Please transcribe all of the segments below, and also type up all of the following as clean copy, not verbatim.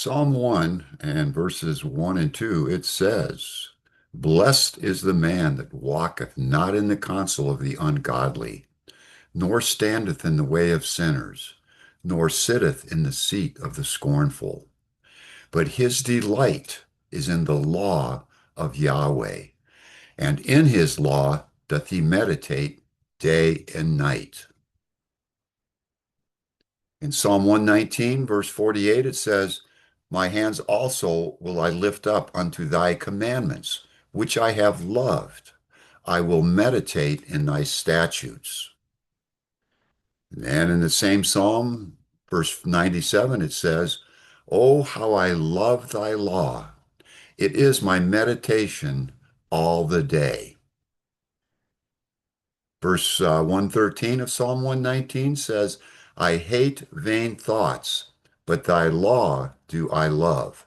Psalm 1 and verses 1 and 2, it says, Blessed is the man that walketh not in the counsel of the ungodly, nor standeth in the way of sinners, nor sitteth in the seat of the scornful. But his delight is in the law of Yahweh, and in his law doth he meditate day and night. In Psalm 119, verse 48, it says, My hands also will I lift up unto thy commandments, which I have loved. I will meditate in thy statutes. And in the same Psalm, verse 97, it says, Oh, how I love thy law. It is my meditation all the day. Verse 113 of Psalm 119 says, I hate vain thoughts, but thy law do I love.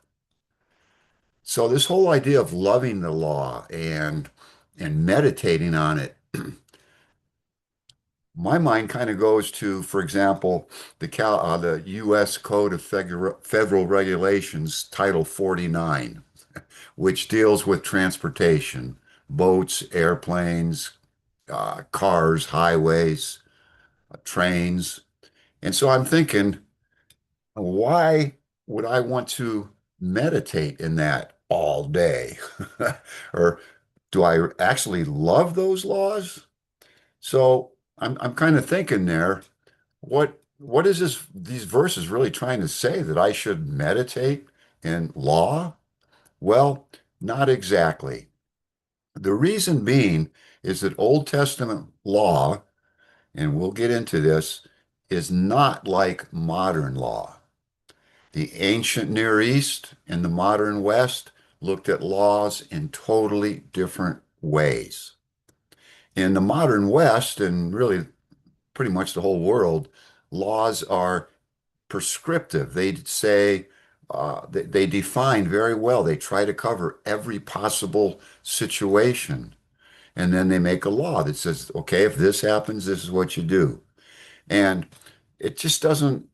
So this whole idea of loving the law and meditating on it, my mind kind of goes to, for example, the U.S. Code of Federal Regulations, Title 49, which deals with transportation, boats, airplanes, cars, highways, trains. And so I'm thinking, why would I want to meditate in that all day? Or do I actually love those laws? So I'm kind of thinking there, what is these verses really trying to say that I should meditate in law? Well, not exactly. The reason being is that Old Testament law, and we'll get into this, is not like modern law. The ancient Near East and the modern West looked at laws in totally different ways. In the modern West, and really pretty much the whole world, laws are prescriptive. They say, they define very well. They try to cover every possible situation. And then they make a law that says, okay, if this happens, this is what you do. And it just doesn't,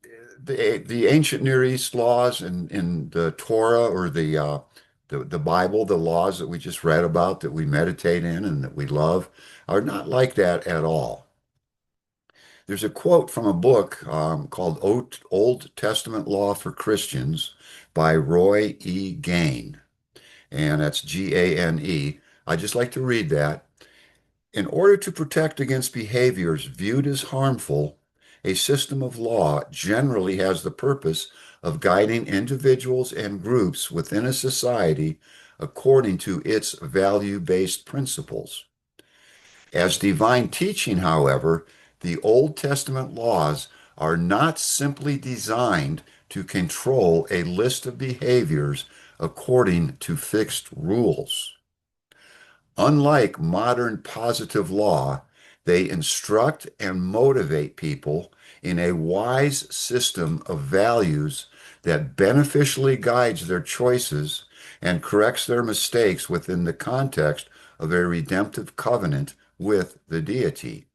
the ancient Near East laws in the Torah or the Bible, the laws that we just read about, that we meditate in and that we love, are not like that at all. There's a quote from a book called Old Testament Law for Christians by Roy E. Gain, and that's Gane. I just like to read that. In order to protect against behaviors viewed as harmful, a system of law generally has the purpose of guiding individuals and groups within a society according to its value-based principles. As divine teaching, however, the Old Testament laws are not simply designed to control a list of behaviors according to fixed rules. Unlike modern positive law, they instruct and motivate people in a wise system of values that beneficially guides their choices and corrects their mistakes within the context of a redemptive covenant with the deity.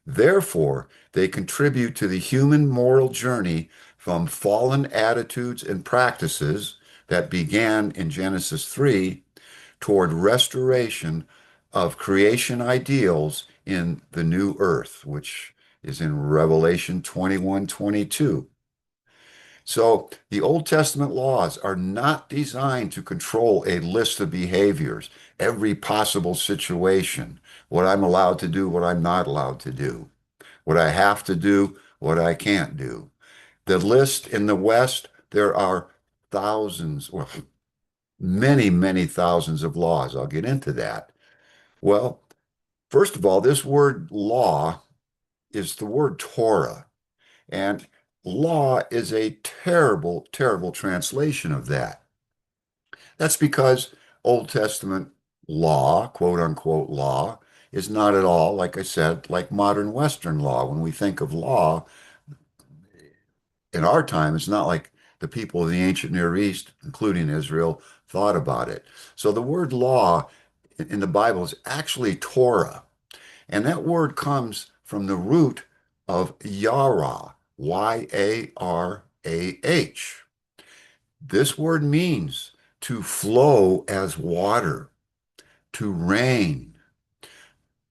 Therefore, they contribute to the human moral journey from fallen attitudes and practices that began in Genesis 3 toward restoration of creation ideals in the new earth, which is in Revelation 21:22. So the Old Testament laws are not designed to control a list of behaviors, every possible situation, what I'm allowed to do, what I'm not allowed to do, what I have to do, what I can't do. The list in the West, there are thousands, well, many, many thousands of laws. I'll get into that. Well, first of all, this word law is the word Torah, and law is a terrible, terrible translation of that. That's because Old Testament law, quote unquote law, is not at all, like I said, like modern Western law. When we think of law in our time, it's not like the people of the ancient Near East, including Israel, thought about it. So the word law in the Bible is actually Torah. And that word comes from the root of Yara, Yarah. This word means to flow as water, to reign,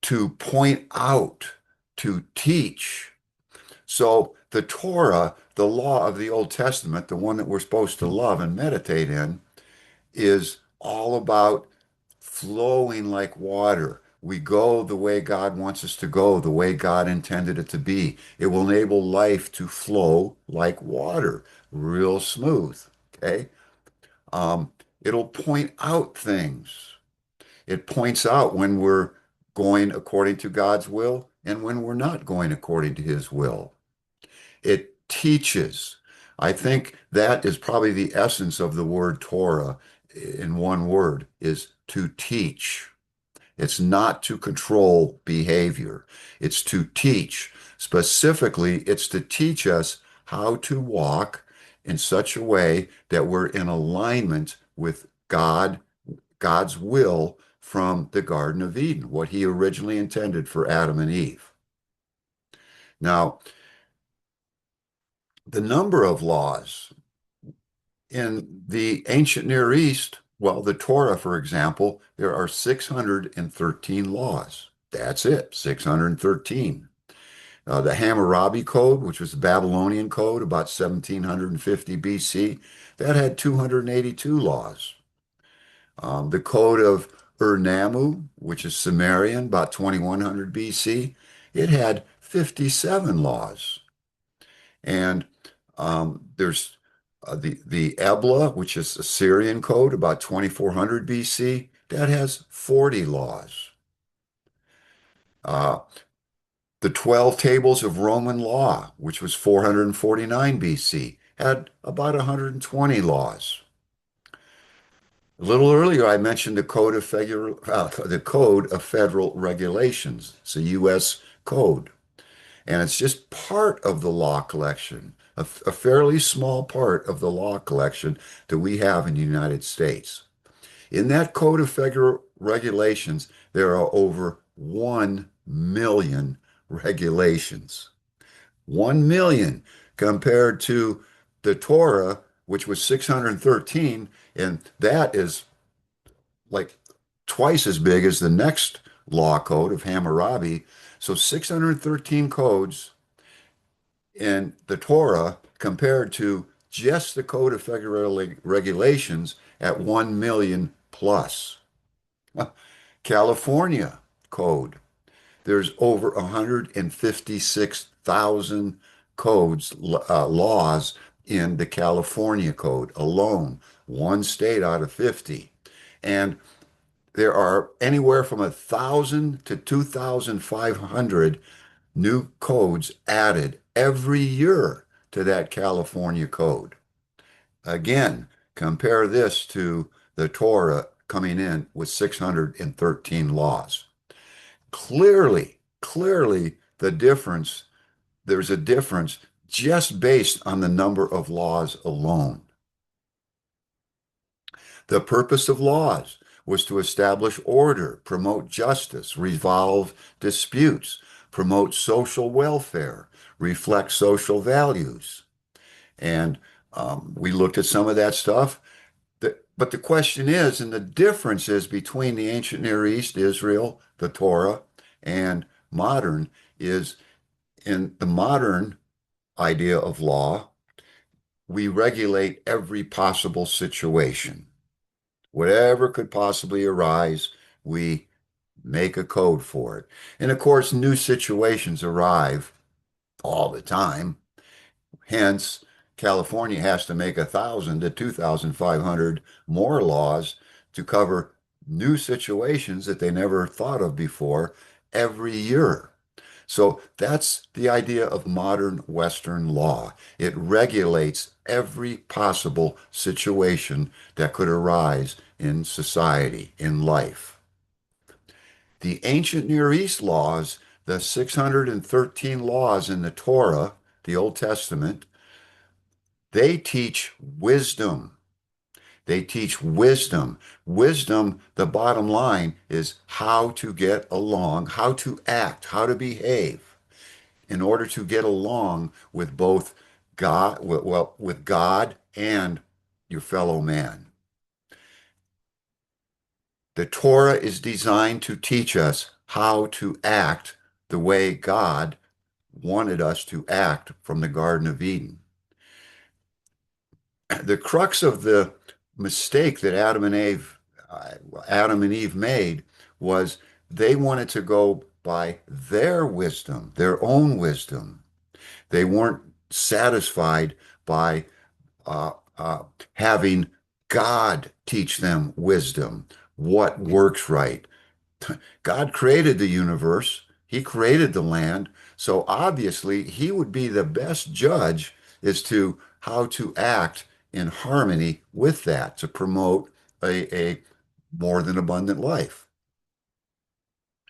to point out, to teach. So the Torah, the law of the Old Testament, the one that we're supposed to love and meditate in, is all about flowing like water. We go the way God wants us to go, the way God intended it to be. It will enable life to flow like water, real smooth. Okay. It'll point out things. It points out when we're going according to God's will and when we're not going according to his will. It teaches. I think that is probably the essence of the word Torah in one word is to teach. It's not to control behavior. It's to teach. Specifically, it's to teach us how to walk in such a way that we're in alignment with God's will from the Garden of Eden, what he originally intended for Adam and Eve. Now, the number of laws in the ancient Near East, well, the Torah, for example, there are 613 laws. That's it, 613. The Hammurabi Code, which was the Babylonian Code, about 1750 BC, that had 282 laws. The Code of Ur-Nammu, which is Sumerian, about 2100 BC, it had 57 laws. And there's the Ebla, which is Assyrian code, about 2400 BC, that has 40 laws. Uh, the 12 tables of Roman law, which was 449 BC, had about 120 laws. A little earlier, I mentioned the Code of Federal Regulations. It's a U.S. code. And it's just part of the law collection, a fairly small part of the law collection that we have in the United States. In that Code of Federal Regulations, there are over 1 million regulations. 1 million compared to the Torah, which was 613, and that is like twice as big as the next law code of Hammurabi. So 613 codes in the Torah compared to just the Code of Federal Regulations at 1 million plus. California code, there's over 156,000 codes, laws in the California code alone, one state out of 50. And there are anywhere from 1,000 to 2,500 new codes added every year to that California code. Again, compare this to the Torah coming in with 613 laws. Clearly, there's a difference just based on the number of laws alone. The purpose of laws was to establish order, promote justice, resolve disputes, promote social welfare, reflect social values. And we looked at some of that stuff. But the question is, and the difference is between the ancient Near East, Israel, the Torah, and modern, is in the modern idea of law, we regulate every possible situation. Whatever could possibly arise, we make a code for it. And of course, new situations arrive all the time. Hence, California has to make 1,000 to 2,500 more laws to cover new situations that they never thought of before every year. So that's the idea of modern Western law. It regulates every possible situation that could arise in society, in life. The ancient Near East laws, the 613 laws in the Torah, the Old Testament, they teach wisdom. They teach wisdom. Wisdom, the bottom line, is how to get along, how to act, how to behave in order to get along with both God, well, with God and your fellow man. The Torah is designed to teach us how to act the way God wanted us to act from the Garden of Eden. The crux of the mistake that Adam and Eve made was they wanted to go by their wisdom, their own wisdom. They weren't satisfied by uh, uh, having God teach them wisdom, what works right. God created the universe, He created the land, so obviously He would be the best judge as to how to act in harmony with that to promote a more than abundant life.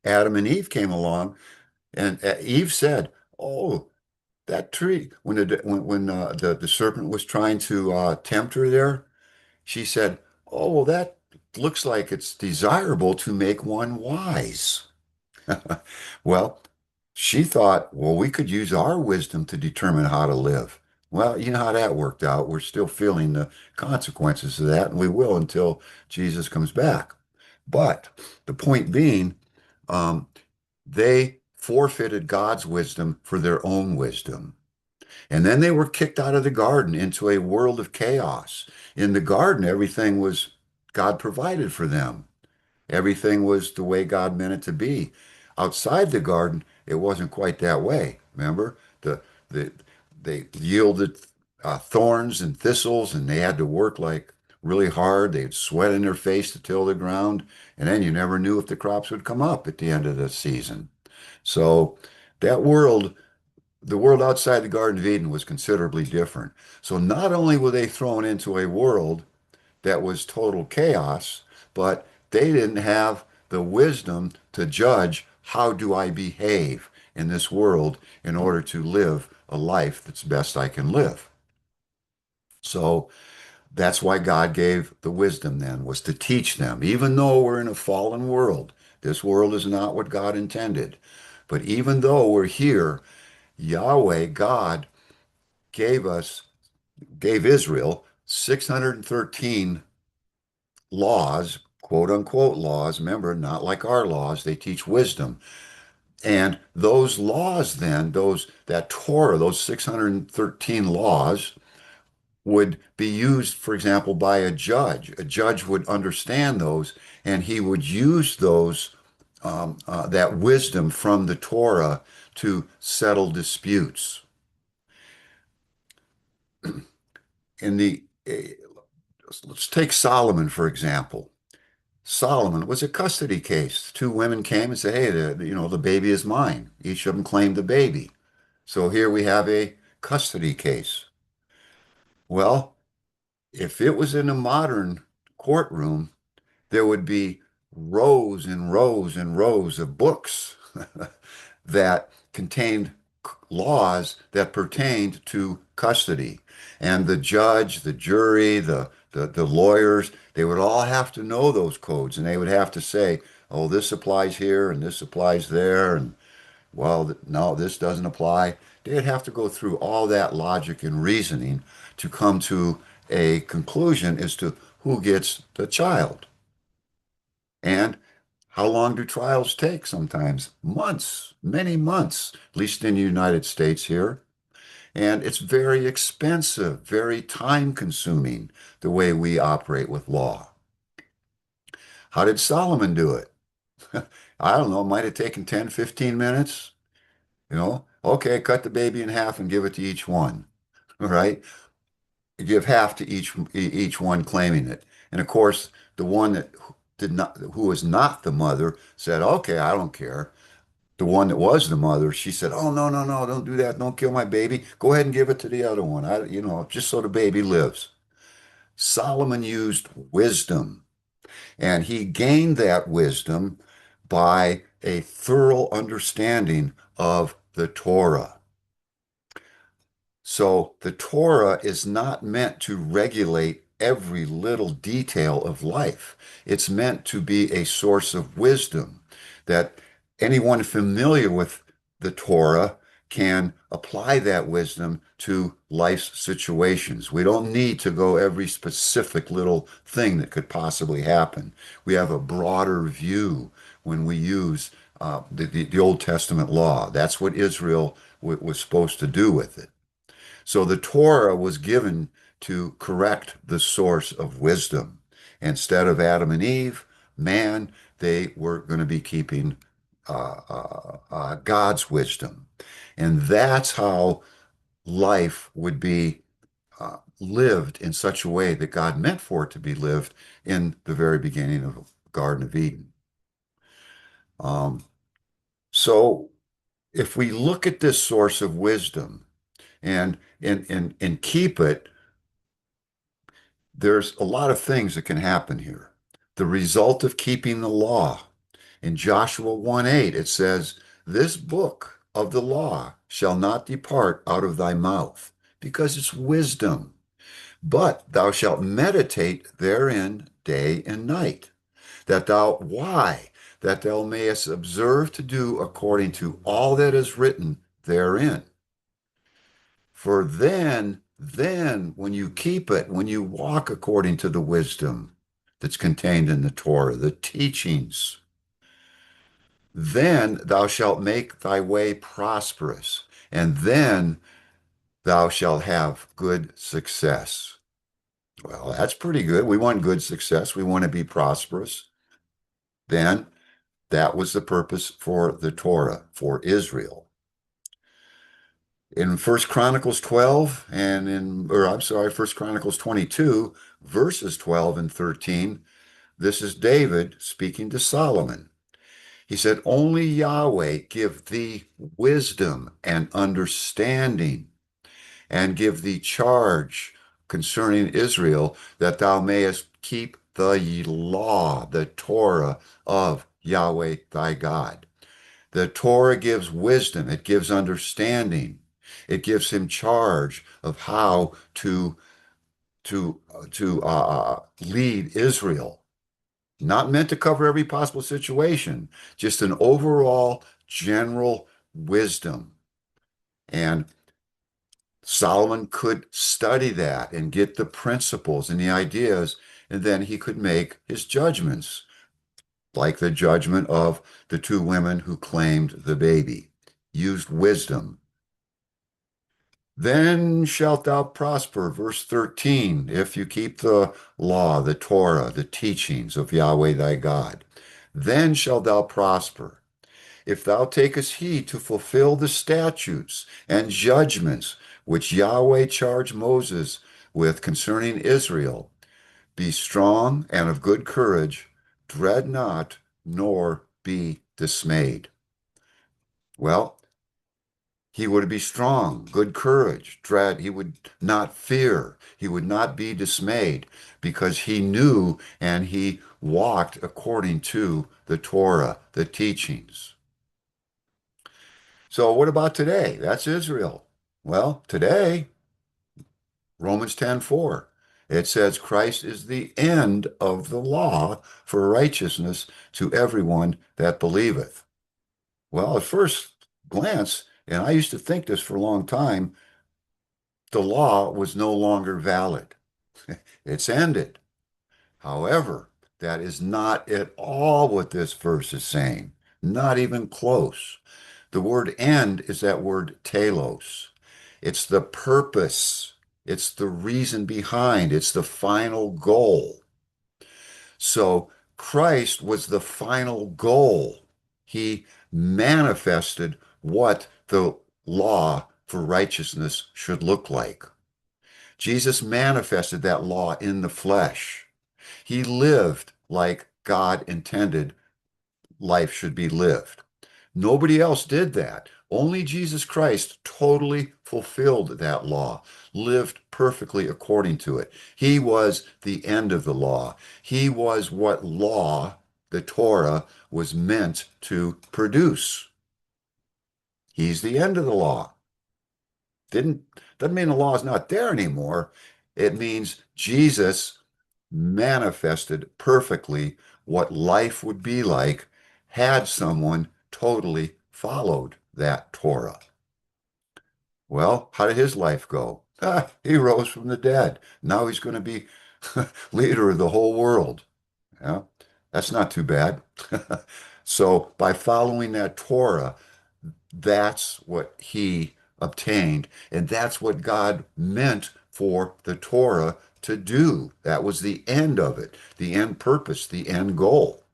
Adam and Eve came along, and Eve said, "Oh, that tree." When the serpent was trying to tempt her there, she said, "Oh, well, that looks like it's desirable to make one wise." Well, she thought, well, we could use our wisdom to determine how to live. Well, you know how that worked out. We're still feeling the consequences of that, and we will until Jesus comes back. But the point being, um, they forfeited God's wisdom for their own wisdom. And then they were kicked out of the garden into a world of chaos. In the garden, everything was God provided for them. Everything was the way God meant it to be. Outside the garden, it wasn't quite that way. Remember, the they yielded thorns and thistles, and they had to work like really hard. They'd sweat in their face to till the ground, and then you never knew if the crops would come up at the end of the season. So that world, the world outside the Garden of Eden, was considerably different. So not only were they thrown into a world that was total chaos, but they didn't have the wisdom to judge how do I behave in this world in order to live a life that's best I can live. So that's why God gave the wisdom then, was to teach them, even though we're in a fallen world, this world is not what God intended. But even though we're here, Yahweh, God, gave us, gave Israel 613 laws, quote unquote laws. Remember, not like our laws, they teach wisdom. And those laws, then, that Torah, those 613 laws, would be used, for example, by a judge. A judge would understand those, and he would use that wisdom from the Torah to settle disputes. In the Let's take Solomon, for example. Solomon was a custody case. Two women came and said, "Hey, the baby is mine." Each of them claimed the baby. So here we have a custody case. Well, if it was in a modern courtroom, there would be rows and rows and rows of books that contained laws that pertained to custody. And the judge, the jury, the lawyers, they would all have to know those codes, and they would have to say, oh, this applies here and this applies there. And well, no, this doesn't apply. They'd have to go through all that logic and reasoning to come to a conclusion as to who gets the child. And how long do trials take sometimes? Months, many months, at least in the United States here. And it's very expensive, very time consuming, the way we operate with law. How did Solomon do it? I don't know, it might have taken 10, 15 minutes. Okay, cut the baby in half and give it to each one. All right. Give half to each one claiming it. And of course, the one who was not the mother said, okay, I don't care. The one that was the mother, she said, oh, no, no, no, don't do that. Don't kill my baby. Go ahead and give it to the other one. Just so the baby lives. Solomon used wisdom, and he gained that wisdom by a thorough understanding of the Torah. So the Torah is not meant to regulate every little detail of life. It's meant to be a source of wisdom that anyone familiar with the Torah can apply that wisdom to life's situations. We don't need to go every specific little thing that could possibly happen. We have a broader view when we use the Old Testament law. That's what Israel was supposed to do with it. So the Torah was given to correct the source of wisdom. Instead of Adam and Eve, man, they were going to be keeping God's wisdom. And that's how life would be lived in such a way that God meant for it to be lived in the very beginning of the Garden of Eden. Um, so if we look at this source of wisdom and keep it, there's a lot of things that can happen here. The result of keeping the law. In Joshua 1:8, it says, "This book of the law shall not depart out of thy mouth, because it's wisdom, but thou shalt meditate therein day and night, that thou, why? That thou mayest observe to do according to all that is written therein. For then, when you keep it, when you walk according to the wisdom that's contained in the Torah, the teachings, then thou shalt make thy way prosperous, and then thou shalt have good success." Well, that's pretty good. We want good success. We want to be prosperous. Then that was the purpose for the Torah, for Israel. In First Chronicles 12 and or I'm sorry, First Chronicles 22, verses 12 and 13, this is David speaking to Solomon. He said, "Only Yahweh give thee wisdom and understanding, and give thee charge concerning Israel, that thou mayest keep the law, the Torah of Yahweh thy God." The Torah gives wisdom, it gives understanding, it gives him charge of how to lead Israel. Not meant to cover every possible situation, just an overall general wisdom. And Solomon could study that and get the principles and the ideas, and then he could make his judgments, like the judgment of the two women who claimed the baby. Used wisdom. Then shalt thou prosper, verse 13, if you keep the law, the Torah, the teachings of Yahweh thy God. Then shalt thou prosper. If thou takest heed to fulfill the statutes and judgments which Yahweh charged Moses with concerning Israel, be strong and of good courage, dread not, nor be dismayed. Well, he would be strong, good courage, dread. He would not fear. He would not be dismayed because he knew and he walked according to the Torah, the teachings. So what about today? That's Israel. Well, today, Romans 10:4, it says Christ is the end of the law for righteousness to everyone that believeth. Well, at first glance, and I used to think this for a long time, the law was no longer valid. It's ended. However, that is not at all what this verse is saying. Not even close. The word end is that word telos. It's the purpose. It's the reason behind. It's the final goal. So Christ was the final goal. He manifested what the law for righteousness should look like. Jesus manifested that law in the flesh. He lived like God intended life should be lived. Nobody else did that. Only Jesus Christ totally fulfilled that law, lived perfectly according to it. He was the end of the law. He was what law, the Torah, was meant to produce. He's the end of the law. Doesn't mean the law is not there anymore. It means Jesus manifested perfectly what life would be like had someone totally followed that Torah. Well, how did his life go? He rose from the dead. Now he's going to be leader of the whole world. Yeah, that's not too bad. So by following that Torah, that's what he obtained. And that's what God meant for the Torah to do. That was the end of it, the end purpose, the end goal.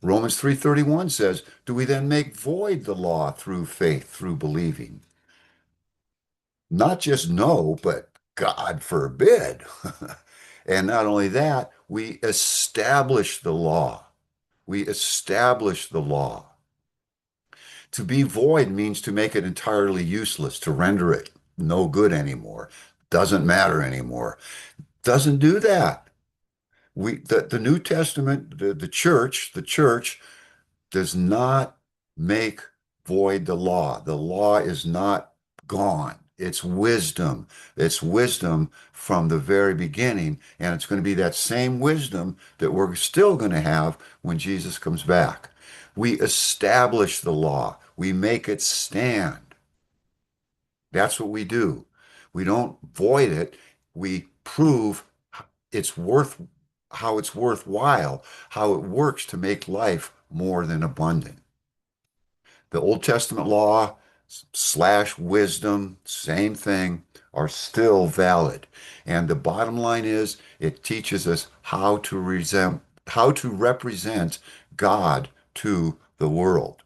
Romans 3:31 says, "Do we then make void the law through faith, through believing?" Not just no, but God forbid. And not only that, we establish the law. We establish the law. To be void means to make it entirely useless, to render it no good anymore, doesn't matter anymore. Doesn't do that. The New Testament, the church does not make void the law. The law is not gone. It's wisdom. It's wisdom from the very beginning, and it's going to be that same wisdom that we're still going to have when Jesus comes back. We establish the law. We make it stand. That's what we do. We don't void it. We prove it's worth how it's worthwhile, how it works to make life more than abundant. The Old Testament law slash wisdom, same thing, are still valid. And the bottom line is it teaches us how to represent God to the world.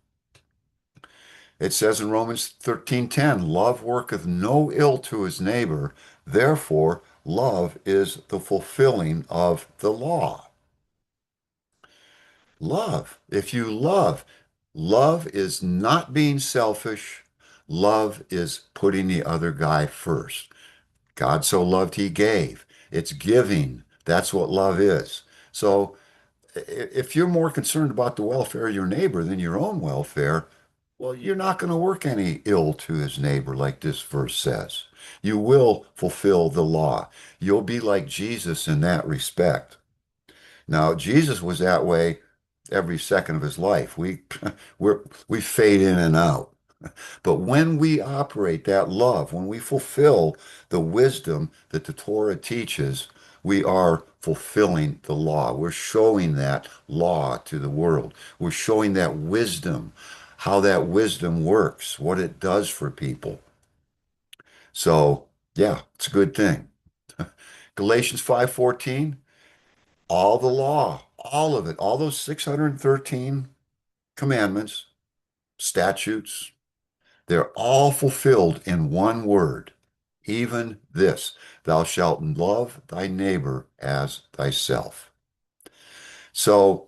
It says in Romans 13:10, love worketh no ill to his neighbor, therefore love is the fulfilling of the law. Love. If you love, love is not being selfish. Love is putting the other guy first. God so loved, he gave. It's giving. That's what love is. So if you're more concerned about the welfare of your neighbor than your own welfare, well, you're not going to work any ill to his neighbor, like this verse says. You will fulfill the law. You'll be like Jesus in that respect. Now, Jesus was that way every second of his life. We fade in and out. But when we operate that love, when we fulfill the wisdom that the Torah teaches, we are fulfilling the law. We're showing that law to the world. We're showing that wisdom, how that wisdom works, what it does for people. So, yeah, it's a good thing. Galatians 5:14, all the law, all of it, all those 613 commandments, statutes, they're all fulfilled in one word, even this, thou shalt love thy neighbor as thyself. So,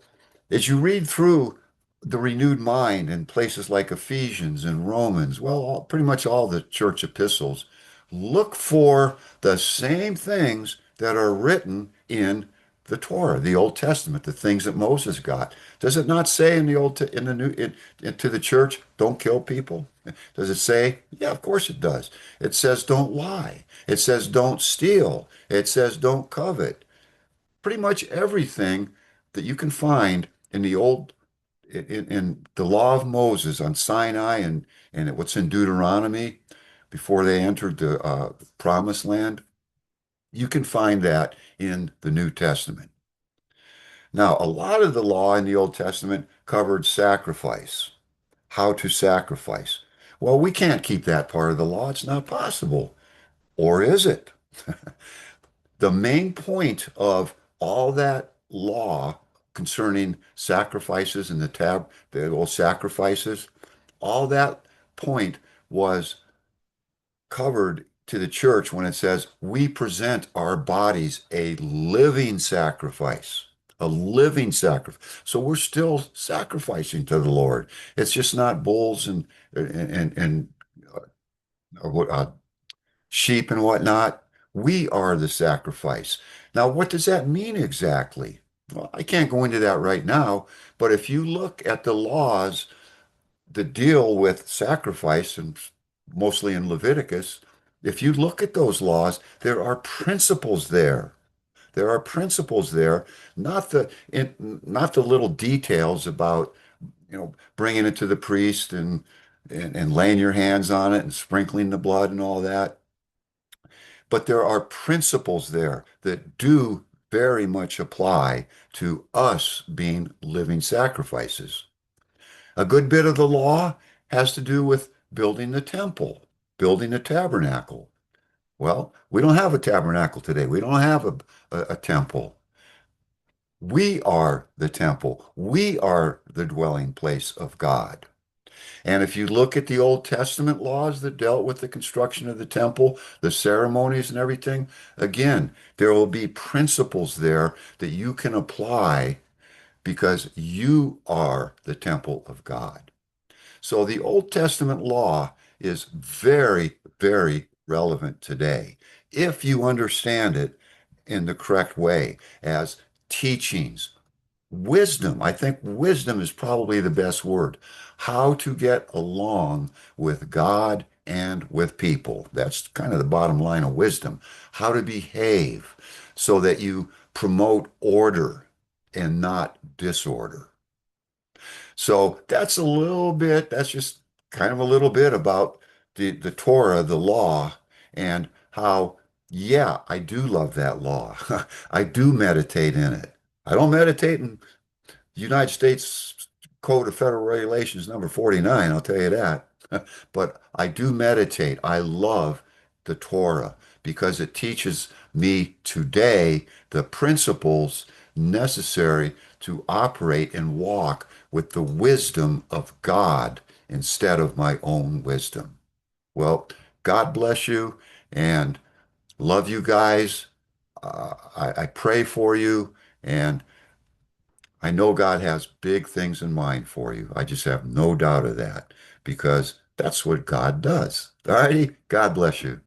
as you read through the renewed mind in places like Ephesians and Romans, well, pretty much all the church epistles, look for the same things that are written in the Torah, the Old Testament, the things that Moses got. Does it not say in the in the new to the church, don't kill people? Does it say? Yeah, of course it does. It says don't lie. It says don't steal. It says don't covet. Pretty much everything that you can find in the old in the law of Moses on Sinai and what's in Deuteronomy before they entered the promised land, you can find that in the New Testament. Now, a lot of the law in the Old Testament covered sacrifice, how to sacrifice. Well, we can't keep that part of the law. It's not possible. Or is it? The main point of all that law concerning sacrifices and the old sacrifices, all that point was covered to the church when it says we present our bodies a living sacrifice, a living sacrifice. So we're still sacrificing to the Lord. It's just not bulls and sheep and whatnot. We are the sacrifice. Now, what does that mean exactly? Well, I can't go into that right now, but if you look at the laws that deal with sacrifice, and mostly in Leviticus, if you look at those laws, there are principles there. There are principles there, not the little details about, bringing it to the priest and and laying your hands on it and sprinkling the blood and all that. But there are principles there that do very much apply to us being living sacrifices. A good bit of the law has to do with building the temple, building the tabernacle. Well, we don't have a tabernacle today. We don't have a temple. We are the temple. We are the dwelling place of God. And if you look at the Old Testament laws that dealt with the construction of the temple, the ceremonies and everything, again, there will be principles there that you can apply because you are the temple of God. So the Old Testament law is very, very relevant today if you understand it in the correct way as teachings. Wisdom, I think wisdom is probably the best word. How to get along with God and with people. That's kind of the bottom line of wisdom. How to behave so that you promote order and not disorder. So that's just kind of a little bit about the Torah, the law, and how, yeah, I do love that law. I do meditate in it. I don't meditate in United States Code of Federal Regulations number 49, I'll tell you that. But I do meditate. I love the Torah because it teaches me today the principles necessary to operate and walk with the wisdom of God instead of my own wisdom. Well, God bless you and love you guys. I pray for you and I know God has big things in mind for you. I just have no doubt of that because that's what God does. All righty? God bless you.